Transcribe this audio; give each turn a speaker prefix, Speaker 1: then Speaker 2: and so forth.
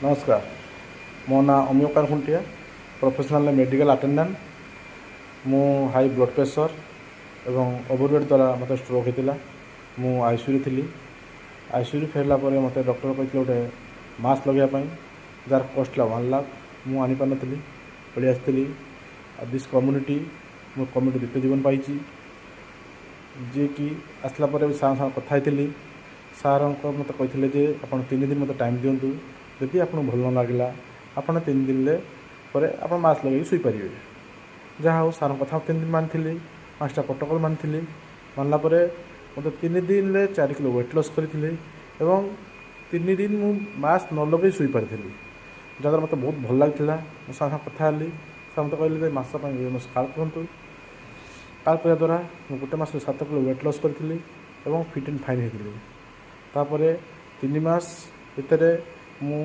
Speaker 1: नमस्कार। मो ना अमियकार खुंटिया, प्रोफेशनल मेडिकल अटेंडेंट। मु हाई ब्लड प्रेशर एवं ओवरवेट द्वारा मत स्ट्रोक होता। मु आईसीयू थी। आईसीयू फेरला मत डॉक्टर कहते गोटे मास्क लगेवाई जार कस्ट 1 लाख। मु आनी पार नी पलि आसी दिस कम्युनिटी मो कम्युनिटी द्वितीय जीवन पाई जी कि आसला सार साथ कथा सार मत कहते आप 3 दिन मत टाइम दिंतु जदि आपको भल न लगला आप 3 दिन आप मास्क लगे शुईपर। जहाँ हो सार कथा 3 दिन मानी 5टा प्रोटोकॉल मानी मानला मत 3 दिन 4 किलो वेट लॉस करी 3 दिन मु मास्क न लगे शुईपर जहाँ मत बहुत भल लगा। सार कथा सार मत कहले मास कार्ड करूँ। कार्ड करने द्वारा मुझे गोटे मास 7 किलो वेट लॉस करी फिट एंड फाइन होती। 3 मास भितर मु